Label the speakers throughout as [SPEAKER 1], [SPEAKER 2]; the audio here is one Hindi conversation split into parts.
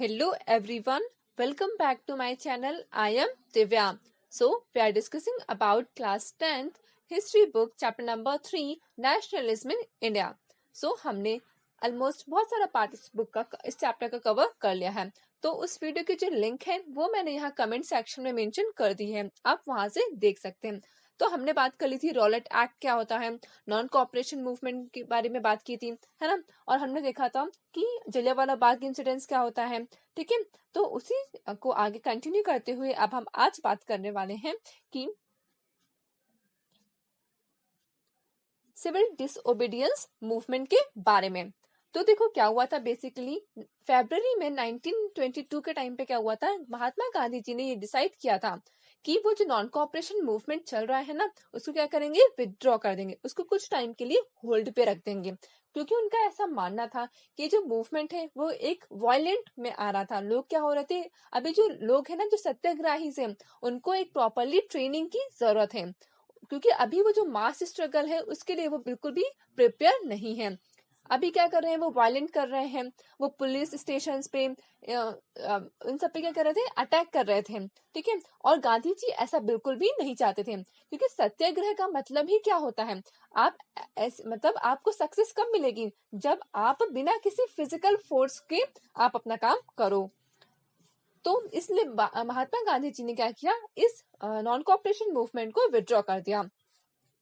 [SPEAKER 1] Hello everyone, welcome back to my channel. I am Divya. So, we are discussing about class 10th history book chapter number 3 nationalism in India. So, हमने ऑलमोस्ट बहुत सारा पार्ट इस बुक का इस चैप्टर का कवर कर लिया है। तो उस वीडियो की जो लिंक है वो मैंने यहाँ कमेंट सेक्शन में मेंशन कर दी है, आप वहां से देख सकते हैं। तो हमने बात कर ली थी रॉलेट एक्ट क्या होता है, नॉन कॉपरेशन मूवमेंट के बारे में बात की थी, है ना। और हमने देखा था कि जलियांवाला बाग इंसिडेंट्स क्या होता है, ठीक है। तो उसी को आगे कंटिन्यू करते हुए अब हम आज बात करने वाले हैं कि सिविल डिसओबीडियंस मूवमेंट के बारे में। तो देखो क्या हुआ था, बेसिकली फरवरी में 1922 के टाइम पे क्या हुआ था, महात्मा गांधी जी ने ये डिसाइड किया था कि वो जो नॉन कॉपरेशन मूवमेंट चल रहा है ना, उसको क्या करेंगे, विदड्रॉ कर देंगे, उसको कुछ टाइम के लिए होल्ड पे रख देंगे। क्योंकि उनका ऐसा मानना था कि जो मूवमेंट है वो एक वायलेंट में आ रहा था। लोग क्या हो रहे थे, अभी जो लोग है ना, जो सत्याग्रही से, उनको एक प्रॉपरली ट्रेनिंग की जरूरत है। क्योंकि अभी वो जो मास स्ट्रगल है उसके लिए वो बिल्कुल भी प्रिपेयर नहीं है। अभी क्या कर रहे हैं, वो वायलेंट कर रहे हैं, वो पुलिस स्टेशन पे इन सब पे क्या कर रहे थे, अटैक कर रहे थे, ठीक है। और गांधी जी ऐसा बिल्कुल भी नहीं चाहते थे, क्योंकि सत्याग्रह का मतलब ही क्या होता है, आप मतलब आपको सक्सेस कब मिलेगी, जब आप बिना किसी फिजिकल फोर्स के आप अपना काम करो। तो इसलिए महात्मा गांधी जी ने क्या किया, इस नॉन कॉपरेशन मूवमेंट को विड्रॉ कर दिया।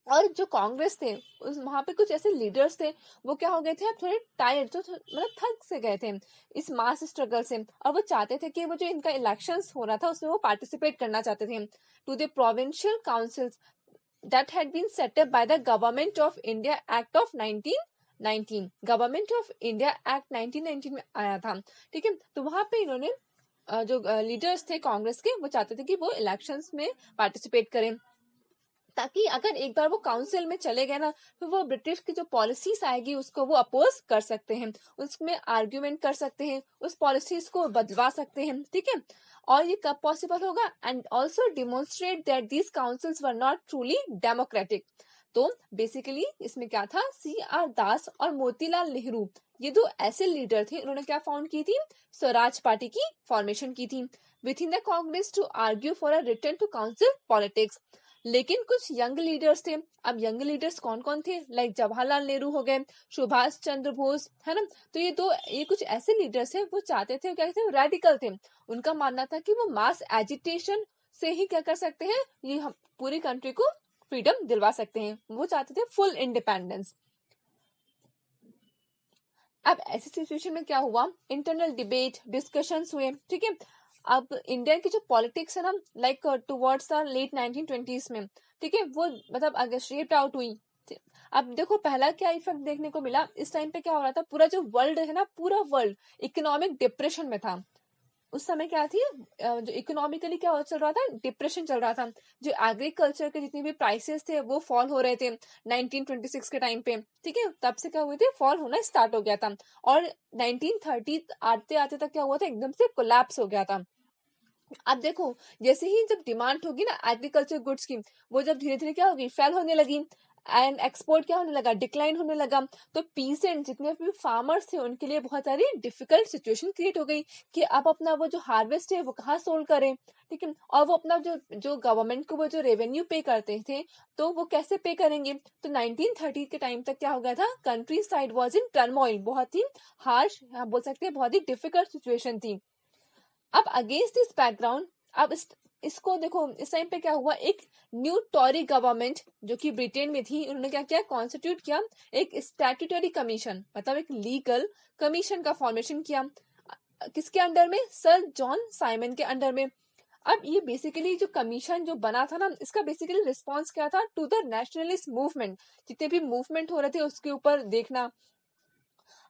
[SPEAKER 1] और जो कांग्रेस थे, उस वहां पे कुछ ऐसे लीडर्स थे, वो क्या हो गए थे, अब थोड़े टायर्ड, तो मतलब थक से गए थे इस मास स्ट्रगल से। और वो चाहते थे कि वो जो इनका इलेक्शंस हो रहा था उसमें वो पार्टिसिपेट करना चाहते थे to the provincial councils that had been set up by the government of India act of 1919। Government of India act 1919 में आया था, ठीक है। तो वहां पे इन्होंने जो लीडर्स थे कांग्रेस के, वो चाहते थे कि वो इलेक्शंस में पार्टिसिपेट करें, ताकि अगर एक बार वो काउंसिल में चले गए ना, तो वो ब्रिटिश की जो पॉलिसीज आएगी उसको वो अपोज कर सकते हैं, उसमें आर्ग्यूमेंट कर सकते हैं, उस पॉलिसीज को बदलवा सकते हैं, ठीक है। और ये कब पॉसिबल होगा, and also demonstrate that these councils were not truly democratic. तो बेसिकली इसमें क्या था, CR दास और मोतीलाल नेहरू, ये दो ऐसे लीडर थे, उन्होंने क्या फाउंड की थी, स्वराज पार्टी की फॉर्मेशन की थी within the Congress to argue for a return to council politics. लेकिन कुछ यंग लीडर्स थे। अब यंग लीडर्स कौन कौन थे, लाइक जवाहरलाल नेहरू हो गए, सुभाष चंद्र बोस, है ना। तो ये कुछ ऐसे लीडर्स हैं, वो चाहते थे, क्या थे, रेडिकल थे। उनका मानना था कि वो मास एजिटेशन से ही क्या कर सकते हैं, ये हम पूरी कंट्री को फ्रीडम दिलवा सकते हैं। वो चाहते थे फुल इंडिपेंडेंस। अब ऐसी सिचुएशन में क्या हुआ, इंटरनल डिबेट डिस्कशंस हुए, ठीक है। अब इंडिया की जो पॉलिटिक्स है ना, like towards the late 1920s में, ठीक है, वो मतलब अगर शेप्ड आउट हुई। अब देखो पहला क्या इफेक्ट देखने को मिला, इस टाइम पे क्या हो रहा था, पूरा जो वर्ल्ड है ना, पूरा वर्ल्ड इकोनॉमिक डिप्रेशन में था। उस समय क्या थी, जो इकोनॉमिकली क्या चल रहा था, डिप्रेशन चल रहा था। जो एग्रीकल्चर के जितने भी प्राइसेस थे वो फॉल हो रहे थे 1926 के टाइम पे, ठीक है। तब से क्या हुए थे, फॉल होना स्टार्ट हो गया था। और 1930 आते आते तक क्या हुआ था, एकदम से कोलैप्स हो गया था। अब देखो, जैसे ही जब डिमांड होगी ना एग्रीकल्चर गुड्स की, वो जब धीरे धीरे क्या होगी, फेल होने लगी, एंड एक्सपोर्ट क्या होने लगा, डिक्लाइन होने लगा। तो पीसेंट जितने भी फार्मर्स थे उनके लिए बहुत सारी डिफिकल्ट सिचुएशन क्रिएट हो गई कि अब अपना वो जो हार्वेस्ट है वो कहाँ सोल्ड करें, ठीक है। और वो अपना जो जो गवर्नमेंट को वो जो रेवेन्यू पे करते थे, तो वो कैसे पे करेंगे। तो 1930 के टाइम तक क्या हो गया था, country side was in turmoil, बहुत ही हार्श, बोल सकते हैं बहुत ही डिफिकल्ट सिचुएशन थी। अब अगेंस्ट दिस बैकग्राउंड, अब इसको देखो, इस टाइम पे क्या हुआ, एक न्यू टॉरी गवर्नमेंट जो कि ब्रिटेन में थी, उन्होंने क्या किया, कॉन्स्टिट्यूट किया एक स्टैट्यूटरी कमीशन, मतलब एक लीगल कमीशन का फॉर्मेशन किया। किसके अंडर में, सर जॉन साइमन के अंडर में। अब ये बेसिकली जो कमीशन जो बना था ना, इसका बेसिकली रिस्पॉन्स क्या था, टू द नेशनलिस्ट मूवमेंट, जितने भी मूवमेंट हो रहे थे उसके ऊपर देखना।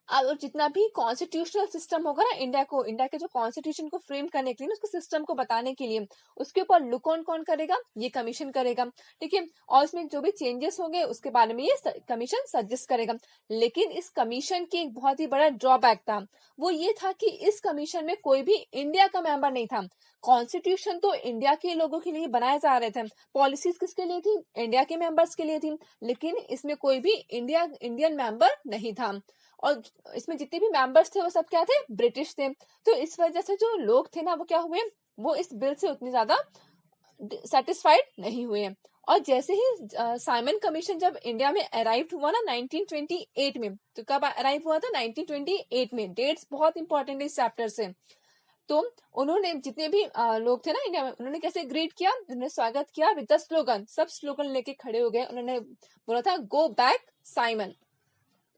[SPEAKER 1] और जितना भी कॉन्स्टिट्यूशनल सिस्टम होगा ना, इंडिया के जो कॉन्स्टिट्यूशन को फ्रेम करने के लिए, उसके सिस्टम को बताने के लिए, उसके ऊपर लुक कौन करेगा, ये कमीशन करेगा, ठीक है। और इसमें जो भी चेंजेस होंगे उसके बारे में ये कमीशन सजेस्ट करेगा। लेकिन इस कमीशन की एक बहुत ही बड़ा ड्रॉबैक था, वो ये था कि इस कमीशन में कोई भी इंडिया का मेंबर नहीं था। कॉन्स्टिट्यूशन तो इंडिया के लोगों के लिए बनाए जा रहे थे, पॉलिसीज किसके लिए थी, इंडिया के मेंबर्स के लिए थी, लेकिन इसमें कोई भी इंडियन मेंबर नहीं था। और इसमें जितने भी मेंबर्स थे वो सब क्या थे, ब्रिटिश थे। तो इस वजह से जो लोग थे ना वो क्या हुए, वो इस बिल से उतनी ज्यादा सेटिस्फाइड नहीं हुए। और जैसे ही साइमन कमीशन जब इंडिया में अराइव हुआ ना 1928 में, तो कब अराइव हुआ था, 1928 में। डेट्स बहुत इंपॉर्टेंट है इस चैप्टर से। तो उन्होंने जितने भी लोग थे ना इंडिया में, उन्होंने कैसे ग्रीट किया, उन्होंने स्वागत किया विद द स्लोगन, सब स्लोगन लेके खड़े हो गए। उन्होंने बोला था गो बैक साइमन,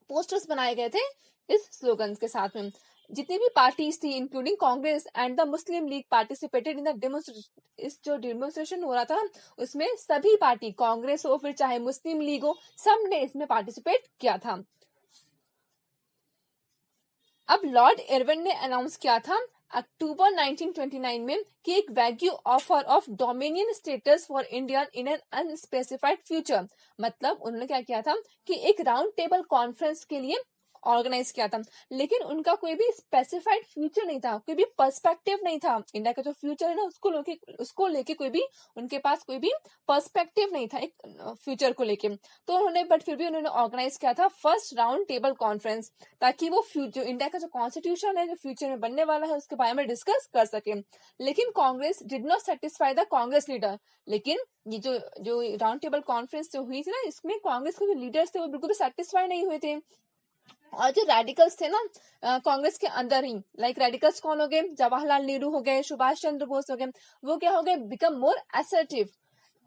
[SPEAKER 1] पोस्टर्स बनाए गए थे इस स्लोगन के साथ में। जितनी भी पार्टीज थी including Congress and the Muslim league participated in the demonstration. इस जो डेमोन्स्ट्रेशन हो रहा था उसमें सभी पार्टी, कांग्रेस हो फिर चाहे मुस्लिम लीग हो, सब ने इसमें पार्टिसिपेट किया था। अब लॉर्ड इरविन ने अनाउंस किया था अक्टूबर 1929 में कि एक wagyu offer of dominion status for India in an unspecified future. मतलब उन्होंने क्या किया था कि एक राउंड टेबल कॉन्फ्रेंस के लिए ऑर्गेनाइज किया था, लेकिन उनका कोई भी स्पेसिफाइड फ्यूचर नहीं था, कोई भी पर्सपेक्टिव नहीं था। इंडिया का जो फ्यूचर है ना उसको लेके कोई भी उनके पास कोई भी पर्सपेक्टिव नहीं था एक फ्यूचर को लेके। तो उन्होंने बट फिर भी उन्होंने ऑर्गेनाइज किया था फर्स्ट राउंड टेबल कॉन्फ्रेंस, ताकि वो फ्यूचर इंडिया का जो कॉन्स्टिट्यूशन है जो फ्यूचर में बनने वाला है उसके बारे में डिस्कस कर सके। लेकिन Congress did not satisfy the Congress leader. लेकिन ये जो राउंड टेबल कॉन्फ्रेंस जो हुई थी ना, इसमें कांग्रेस के जो लीडर्स थे वो बिल्कुल भी सेटिस्फाई नहीं हुए थे। और जो रेडिकल्स थे ना कांग्रेस के अंदर ही, लाइक रेडिकल्स कौन हो गए, जवाहरलाल नेहरू हो गए, सुभाष चंद्र बोस हो गए, वो क्या हो गए, बिकम मोर असर्टिव।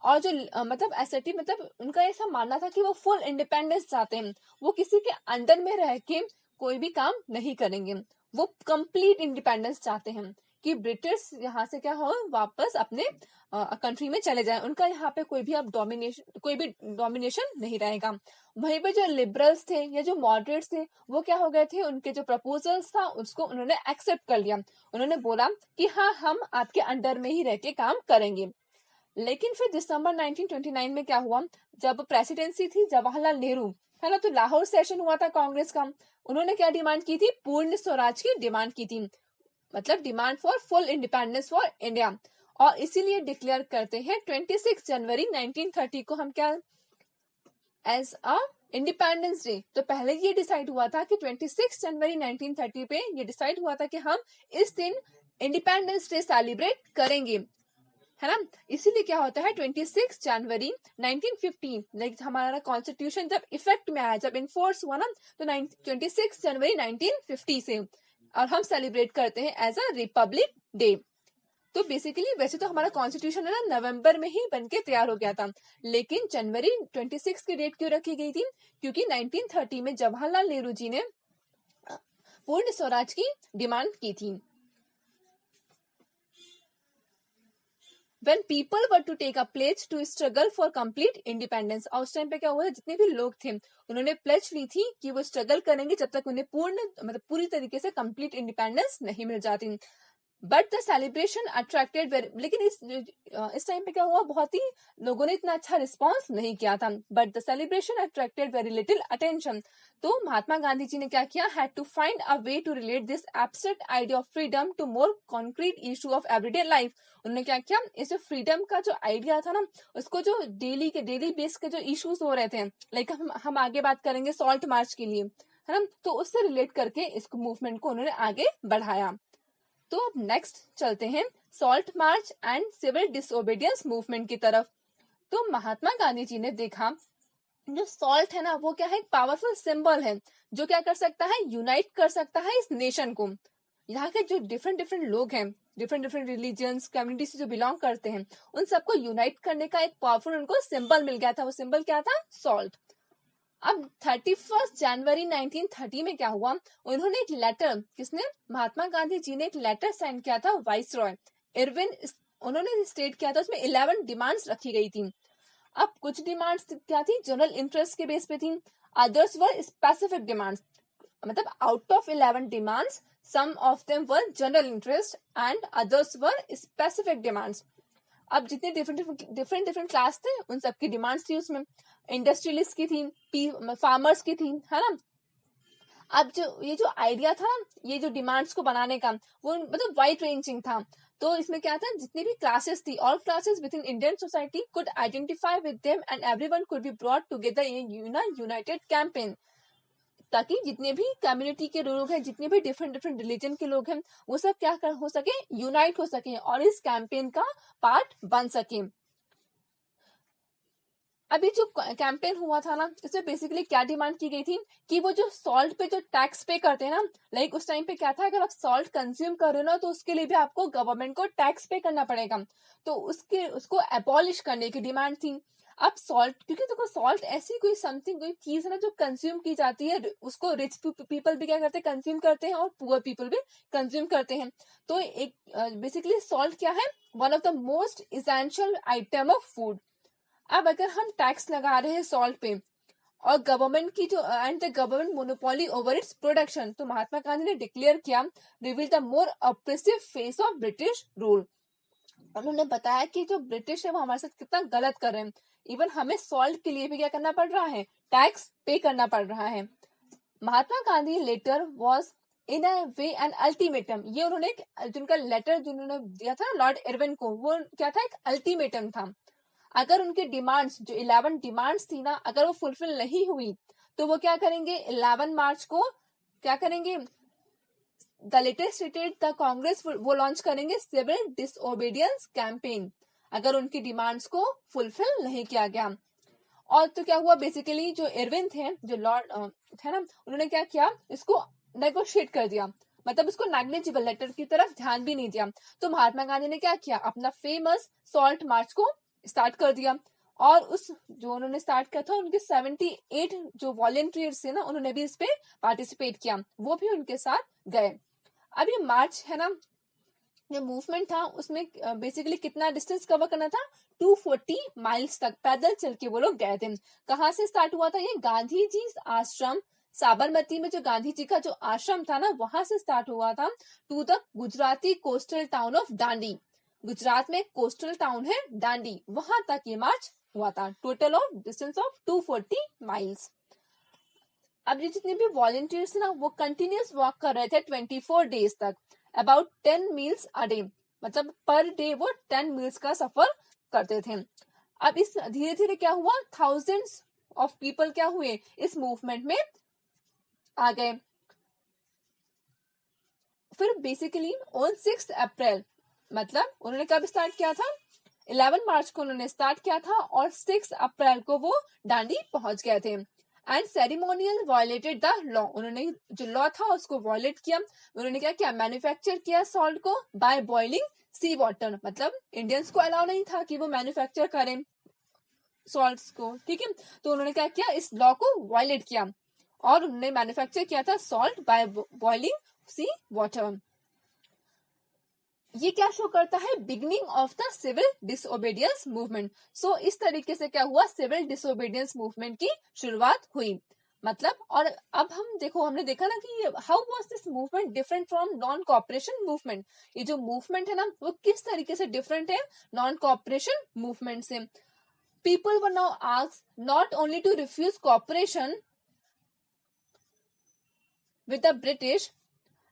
[SPEAKER 1] और जो मतलब असर्टिव मतलब उनका ऐसा मानना था कि वो फुल इंडिपेंडेंस चाहते हैं, वो किसी के अंडर में रह के कोई भी काम नहीं करेंगे, वो कंप्लीट इंडिपेंडेंस चाहते हैं कि ब्रिटिश यहाँ से क्या हो, वापस अपने कंट्री में चले जाएं, उनका यहाँ पे कोई भी अब डोमिनेशन नहीं रहेगा। वहीं पे जो लिबरल्स थे या जो मॉडरेट्स थे वो क्या हो गए थे, उनके जो प्रपोजल्स था उसको उन्होंने एक्सेप्ट कर लिया। उन्होंने बोला कि हाँ हम आपके अंडर में ही रह के काम करेंगे। लेकिन फिर दिसंबर 1929 में क्या हुआ, जब प्रेसिडेंसी थी जवाहरलाल नेहरू, है ना, तो लाहौर सेशन हुआ था कांग्रेस का। उन्होंने क्या डिमांड की थी, पूर्ण स्वराज की डिमांड की थी, मतलब demand for full independence for India. और इसीलिए डिक्लेयर करते हैं 26 जनवरी 1930 को हम क्या एज अ इंडिपेंडेंस डे। तो पहले ये डिसाइड हुआ था कि 26 जनवरी 1930 पे ये डिसाइड हुआ था कि हम इस दिन इंडिपेंडेंस डे सेलिब्रेट करेंगे, है ना। इसीलिए क्या होता है 26 जनवरी 1915, लाइक हमारा कॉन्स्टिट्यूशन जब इफेक्ट में आया, जब इन्फोर्स हुआ ना, तो 26 जनवरी 1950 से, और हम सेलिब्रेट करते हैं एज अ रिपब्लिक डे। तो बेसिकली वैसे तो हमारा कॉन्स्टिट्यूशन है ना नवंबर में ही बनके तैयार हो गया था, लेकिन जनवरी 26 की डेट क्यों रखी गई थी, क्योंकि 1930 में जवाहरलाल नेहरू जी ने पूर्ण स्वराज की डिमांड की थी। When people were to take a pledge to struggle for complete independence, और उस टाइम पे क्या हुआ था, जितने भी लोग थे उन्होंने प्लेज ली थी कि वो स्ट्रगल करेंगे जब तक उन्हें पूरी तरीके से कंप्लीट इंडिपेंडेंस नहीं मिल जाती। But the celebration attracted very, लेकिन इस टाइम पे क्या हुआ, बहुत ही लोगों ने इतना अच्छा रिस्पॉन्स नहीं किया था। But the celebration attracted very little attention. तो महात्मा गांधी जी ने क्या किया, had to find a way to relate this abstract idea of freedom to more concrete issue of everyday life. उन्होंने क्या किया, इस फ्रीडम का जो आइडिया था ना, उसको जो डेली बेस के जो इश्यूज हो रहे थे, लाइक हम आगे बात करेंगे सॉल्ट मार्च के लिए, है ना, तो उससे रिलेट करके इस मूवमेंट को उन्होंने आगे बढ़ाया। तो अब नेक्स्ट चलते हैं salt march and civil disobedience movement की तरफ। तो महात्मा गांधी जी ने देखा जो सॉल्ट है ना वो क्या है, एक पावरफुल सिंबल है जो क्या कर सकता है, यूनाइट कर सकता है इस नेशन को। यहाँ के जो डिफरेंट लोग हैं, डिफरेंट रिलीजियंस कम्युनिटी से जो बिलोंग करते हैं, उन सबको यूनाइट करने का एक पावरफुल उनको सिंबल मिल गया था। वो सिंबल क्या था, सॉल्ट। अब 31 जनवरी 1930 में क्या हुआ, उन्होंने एक लेटर, किसने, महात्मा गांधी जी ने एक लेटर साइन किया था वाइस रॉय इरविन। उन्होंने स्टेट किया था, उसमें 11 डिमांड्स रखी गई थी। अब कुछ डिमांड्स क्या थी, जनरल इंटरेस्ट के बेस पे थी, अदर्स वर स्पेसिफिक डिमांड्स। मतलब out of 11 demands, some of them were general interest and others were specific demands. अब जितने डिफरेंट क्लास थे उन सबकी डिमांड्स थी, उसमें इंडस्ट्रियलिस्ट की थी, फार्मर्स की थी, है ना। अब ये जो आइडिया था, ये जो डिमांड्स को बनाने का, वो मतलब वाइड रेंजिंग था। तो इसमें क्या था, जितनी भी क्लासेस थी, all classes with in Indian society could identify with them and everyone could be brought together in United campaign. ताकि जितने भी कम्युनिटी के लोग हैं, जितने भी डिफरेंट डिफरेंट रिलीजन के लोग हैं, वो सब क्या हो सके, यूनाइट हो सके और इस कैंपेन का पार्ट बन सके। अभी जो कैंपेन हुआ था ना, इसमें बेसिकली क्या डिमांड की गई थी कि वो जो सॉल्ट पे जो टैक्स पे करते हैं ना, लाइक उस टाइम पे क्या था, अगर आप सॉल्ट कंज्यूम कर रहे हो ना, तो उसके लिए भी आपको गवर्नमेंट को टैक्स पे करना पड़ेगा। तो उसको एबॉलिश करने की डिमांड थी। अब सॉल्ट, क्योंकि देखो सॉल्ट ऐसी कोई समथिंग, कोई चीज है ना जो कंज्यूम की जाती है, उसको रिच पीपल भी क्या करते हैं, कंज्यूम करते हैं, और पुअर पीपल भी कंज्यूम करते हैं। तो एक बेसिकली सॉल्ट क्या है, one of the most essential item of food. अब अगर हम टैक्स लगा रहे हैं सॉल्ट पे, और गवर्नमेंट की जो and the government monopoly over its production, तो महात्मा गांधी ने डिक्लेयर किया, reveal the more oppressive face of British rule. उन्होंने बताया कि जो ब्रिटिश है वो हमारे साथ कितना गलत कर रहे हैं, इवन हमें सॉल्ट के लिए भी क्या करना पड़ रहा है, टैक्स पे करना पड़ रहा है। Mahatma Gandhi letter was in a way an ultimatum, ये उन्होंने जिनका लेटर जिन्होंने दिया था लॉर्ड इरविन को, वो क्या था, एक अल्टीमेटम था। अगर उनकी डिमांड्स, जो 11 डिमांड्स थी ना, अगर वो फुलफिल नहीं हुई, तो वो क्या करेंगे, 11 मार्च को क्या करेंगे, the latest stated the Congress, वो लॉन्च करेंगे सिविल डिसओबीडियंस कैंपेन, अगर उनकी डिमांड्स को फुलफिल नहीं किया गया। और तो क्या हुआ, बेसिकली जो इरविन थे, जो लॉर्ड थे ना, उन्होंने क्या किया, इसको नेगोशिएट कर दिया, मतलब उसको नेग्लिजिबल लेटर की तरफ ध्यान भी नहीं दिया। तो महात्मा गांधी ने क्या किया, अपना फेमस सॉल्ट मार्च को स्टार्ट कर दिया, और उस जो उन्होंने स्टार्ट किया था, उनके 78 जो वॉलंटियर्स थे ना, उन्होंने भी इस पे पार्टिसिपेट किया, वो भी उनके साथ गए। अब ये मार्च है ना, ये मूवमेंट था, उसमें बेसिकली कितना डिस्टेंस कवर करना था, 240 माइल्स तक पैदल चल के वो लोग गए थे। कहाँ से स्टार्ट हुआ था ये, गांधी जी आश्रम साबरमती में, जो गांधी जी का जो आश्रम था ना, वहां से स्टार्ट हुआ था, to the Gujarati coastal town of Dandi. Gujarat में कोस्टल टाउन है दांडी, वहां तक ये मार्च हुआ था, total of distance of 240 miles. अब ये जितने भी वॉलंटियर्स थे ना, वो कंटिन्यूस वॉक कर रहे थे 24 डेज तक, अबाउट 10 मील्स अ डे, मतलब पर डे वो 10 मील्स का सफर करते थे। अब इस धीरे धीरे क्या हुआ, थाउजेंड्स ऑफ पीपल क्या हुए, इस मूवमेंट में आ गए। फिर बेसिकली ऑन 6 अप्रैल, मतलब उन्होंने कब स्टार्ट किया था, 11 मार्च को उन्होंने स्टार्ट किया था, और 6 अप्रैल को वो दांडी पहुंच गए थे। And ceremonial violated the law, उन्होंने जो लॉ था उसको वायलेट किया। उन्होंने क्या किया, मैन्युफैक्चर किया सॉल्ट को बाय बॉइलिंग सी वाटर, मतलब इंडियंस को अलाउ नहीं था कि वो मैन्युफैक्चर करें सॉल्ट्स को, ठीक है। तो उन्होंने क्या किया, इस लॉ को वायलेट किया, और उन्होंने मैन्युफैक्चर किया था salt by boiling sea water. ये क्या शो करता है, beginning of the civil disobedience movement. So इस तरीके से क्या हुआ, सिविल डिसओबीडियंस मूवमेंट की शुरुआत हुई, मतलब। और अब हम देखो, हमने देखा ना कि how was this movement different from non cooperation movement. ये जो मूवमेंट है ना, वो किस तरीके से डिफरेंट है नॉन कॉपरेशन मूवमेंट से। People were now asked not only to refuse cooperation with the British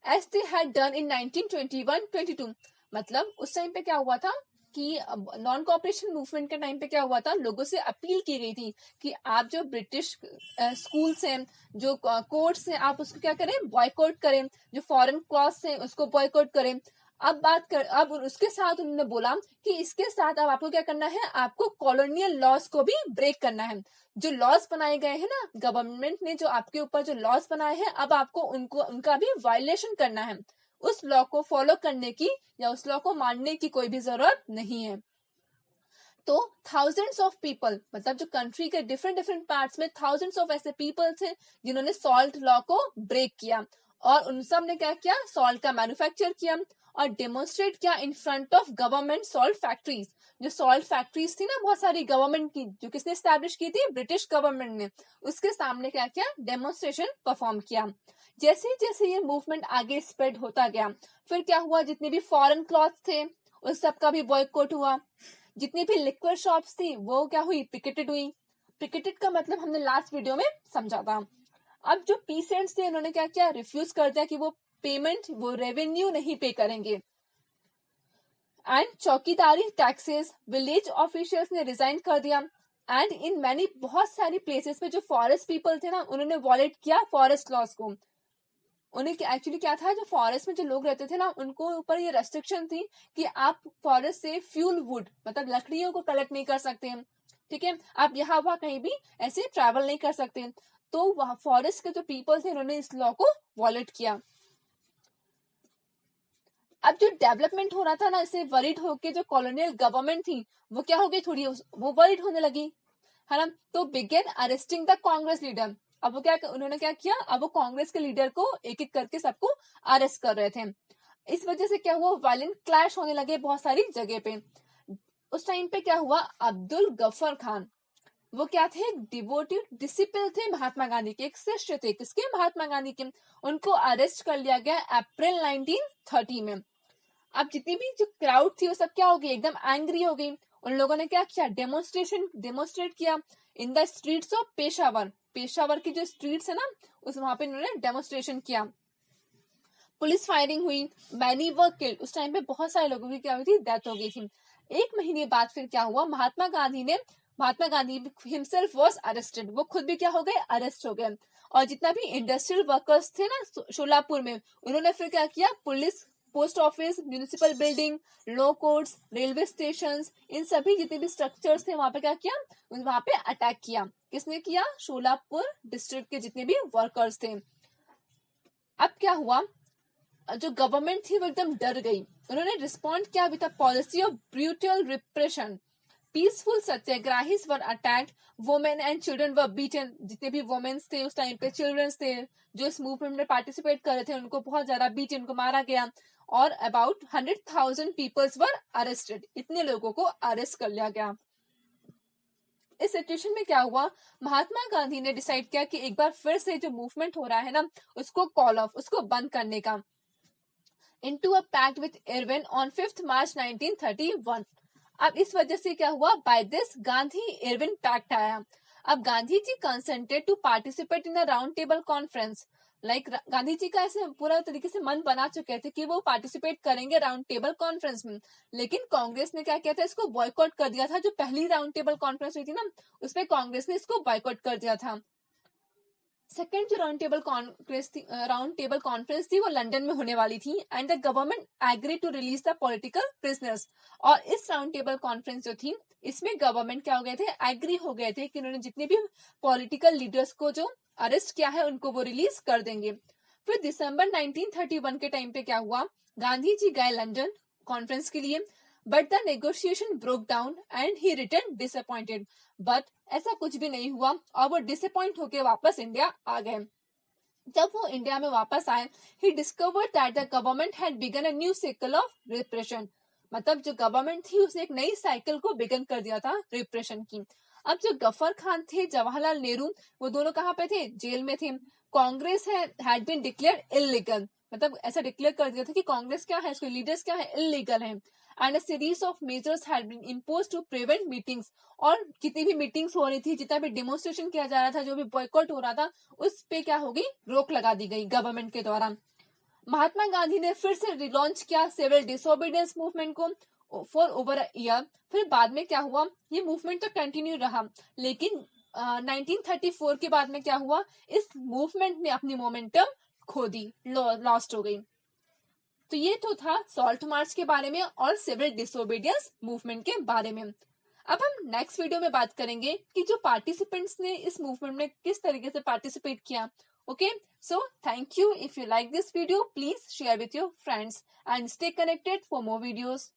[SPEAKER 1] as they had done in 1921-22, मतलब उस टाइम पे क्या हुआ था कि नॉन कॉपरेशन मूवमेंट के टाइम पे क्या हुआ था, लोगों से अपील की गई थी कि आप जो ब्रिटिश स्कूल्स हैं, जो कोर्ट्स हैं, आप उसको क्या करें, बॉयकॉट करें, जो फॉरेन क्लॉथ्स हैं उसको बॉयकॉट करें। अब उसके साथ उन्होंने बोला कि इसके साथ अब आपको क्या करना है, आपको कॉलोनियल लॉज को भी ब्रेक करना है। जो लॉज बनाए गए हैं ना, गवर्नमेंट ने जो आपके ऊपर जो लॉज बनाए हैं, अब आपको उनका भी वायलेशन करना है। उस लॉ को फॉलो करने की या उस लॉ को मानने की कोई भी जरूरत नहीं है। तो थाउजेंड्स ऑफ पीपल, मतलब जो कंट्री के डिफरेंट डिफरेंट पार्ट्स में थाउजेंड्स ऑफ ऐसे पीपल थे जिन्होंने सॉल्ट लॉ को ब्रेक किया, और उन सब ने क्या किया, सॉल्ट का मैन्युफैक्चर किया और डेमोन्स्ट्रेट किया in front of government salt factories. जो सॉल्ट फैक्ट्रीज थी ना बहुत सारी गवर्नमेंट की, जो किसने स्टैब्लिश की थी, ब्रिटिश गवर्नमेंट ने, उसके सामने क्या किया, डेमोन्स्ट्रेशन परफॉर्म किया। जैसे जैसे ये मूवमेंट आगे स्प्रेड होता गया, फिर क्या हुआ, जितने भी फॉरेन क्लॉथ थे उस सब का भी बॉयकॉट हुआ। जितनी भी लिक्विड शॉप्स थी वो क्या हुई, पिकेटेड हुई। पिकेटेड का मतलब हमने लास्ट वीडियो में समझा था। अब जो पीसेंट्स थे उन्होंने क्या किया, रिफ्यूज कर दिया कि वो पेमेंट, वो रेवेन्यू नहीं पे करेंगे। एंड चौकीदारी टैक्सेस, विलेज ऑफिशियल्स ने रिजाइन कर दिया। एंड इन मैनी बहुत सारी प्लेसेस में जो फॉरेस्ट पीपल थे ना, उन्होंने वॉलेट किया फॉरेस्ट लॉज को। उन्हें एक्चुअली क्या था, जो फॉरेस्ट में जो लोग रहते थे ना, उनको ऊपर ये रेस्ट्रिक्शन थी कि आप फॉरेस्ट से फ्यूल वुड मतलब लकड़ियों को कलेक्ट नहीं कर सकते, ठीक है, आप यहाँ वहां कहीं भी ऐसे ट्रैवल नहीं कर सकते। तो वहां फॉरेस्ट के जो पीपल थे उन्होंने इस लॉ को वॉलेट किया। अब जो डेवलपमेंट हो रहा था ना, इससे वरीड होके जो कॉलोनियल गवर्नमेंट थी वो क्या हो गई, थोड़ी वो वरीड होने लगी, है ना। तो began arresting the Congress leader. अब वो क्या, उन्होंने क्या किया, अब वो कांग्रेस के लीडर को एक एक करके सबको अरेस्ट कर रहे थे। इस वजह से क्या हुआ, वायलेंट क्लैश होने लगे बहुत सारी जगह पे। उस टाइम पे क्या हुआ, अब्दुल गफर खान, वो क्या थे, डिवोटेड डिसिपल थे महात्मा गांधी के, एक शिष्य थे किसके, महात्मा गांधी के। उनको अरेस्ट कर लिया गया अप्रैल 1930 में। अब जितनी भी जो क्राउड थी वो सब क्या हो गई, एकदम एंग्री हो गई। उन लोगों ने क्या किया, डेमोस्ट्रेट किया in the streets of Peshawar. Peshawar की जो स्ट्रीट्स है ना, उस वहां पे उन्होंने डेमोस्ट्रेशन किया। पुलिस फायरिंग हुई, मैनी वर किल्ड। उस टाइम पे बहुत सारे लोगों की क्या हुई थी, डेथ हो गई थी। एक महीने बाद फिर क्या हुआ, Mahatma Gandhi himself was arrested. वो खुद भी क्या हो गए, अरेस्ट हो गए। और जितना भी इंडस्ट्रियल वर्कर्स थे ना शोलापुर में, उन्होंने फिर क्या किया, police, post office, municipal building, law courts, railway station, इन सभी जितने भी स्ट्रक्चर्स थे वहां पे क्या किया, वहां पे अटैक किया। किसने किया, शोलापुर डिस्ट्रिक्ट के जितने भी वर्कर्स थे। अब क्या हुआ, जो गवर्नमेंट थी वो एकदम डर गई। उन्होंने रिस्पॉन्ड किया with a policy of brutal repression. Peaceful satyagrahis were attacked, women and children were beaten. जितने भी वुमेन्स थे उस टाइम पे, चिल्ड्रंस थे जो इस मूवमेंट में पार्टिसिपेट कर रहे थे, उनको बहुत ज्यादा बीट, उनको मारा गया। और अबाउट 100,000 पीपल्स वर अरेस्टेड। इतने लोगों को अरेस्ट कर लिया गया। इस सिचुएशन में क्या हुआ, महात्मा गांधी ने डिसाइड किया कि एक बार फिर से जो मूवमेंट हो रहा है ना, उसको कॉल ऑफ, उसको बंद करने का। into a pact with Irwin on 5th March 1931। अब इस वजह से क्या हुआ, by this Gandhi Irwin pact आया। अब Gandhi ji consented to participate in a round table conference. Like Gandhi ji का ऐसे पूरा तरीके से मन बना चुके थे कि वो पार्टिसिपेट करेंगे राउंड टेबल कॉन्फ्रेंस में। लेकिन कांग्रेस ने क्या किया था, इसको बॉयकॉट कर दिया था। जो पहली राउंड टेबल कॉन्फ्रेंस हुई थी ना, उसपे कांग्रेस ने इसको बॉयकॉट कर दिया था। सेकेंड जो राउंड टेबल कॉन्फ्रेंस थी वो लंदन में होने वाली थी, and the government agree to release the political prisoners. और इस राउंड टेबल कॉन्फ्रेंस जो थी, इसमें गवर्नमेंट क्या हो गए थे, एग्री हो गए थे कि उन्होंने जितने भी पॉलिटिकल लीडर्स को जो अरेस्ट किया है उनको वो रिलीज कर देंगे। फिर दिसंबर 1931 के टाइम पे क्या हुआ, गांधी जी गए लंदन कॉन्फ्रेंस के लिए, but the negotiation broke down and he return disappointed. But ऐसा कुछ भी नहीं हुआ और वो डिसअपॉइंट होके वापस इंडिया आ गए। जब वो इंडिया में वापस आए, he discovered that the government had begun a new cycle of repression. मतलब जो गवर्नमेंट थी उसने एक नई साइकिल को बिगन कर दिया था रिप्रेशन की। अब जो गफर खान थे, जवाहरलाल नेहरू, वो दोनों कहाँ पे थे, जेल में थे। Congress had been declared illegal. मतलब ऐसा डिक्लेयर कर दिया था कि कांग्रेस क्या है, उसके लीडर्स क्या है, इलीगल है। And a series of measures had been imposed to prevent meetings. और जितनी भी मीटिंग्स हो रही थी, जितना भी डेमोन्स्ट्रेशन किया जा रहा था, जो भी बॉयकॉट हो रहा था, उस पे क्या हो गई, रोक लगा दी गई गवर्नमेंट के द्वारा। महात्मा गांधी ने फिर से रिलॉन्च किया सिविल डिसोबीडियंस मूवमेंट को फॉर ओवर अ ईयर। फिर बाद में क्या हुआ, ये मूवमेंट तो कंटिन्यू रहा, लेकिन 1934 के बाद में क्या हुआ, इस मूवमेंट ने अपनी मोमेंटम खो दी, लॉस्ट हो गई। तो ये तो था सॉल्ट मार्च के बारे में और सिविल डिसोबीडियंस मूवमेंट के बारे में। अब हम नेक्स्ट वीडियो में बात करेंगे कि जो पार्टिसिपेंट्स ने इस मूवमेंट में किस तरीके से पार्टिसिपेट किया। Okay, so thank you. If you like this video, please share with your friends and stay connected for more videos.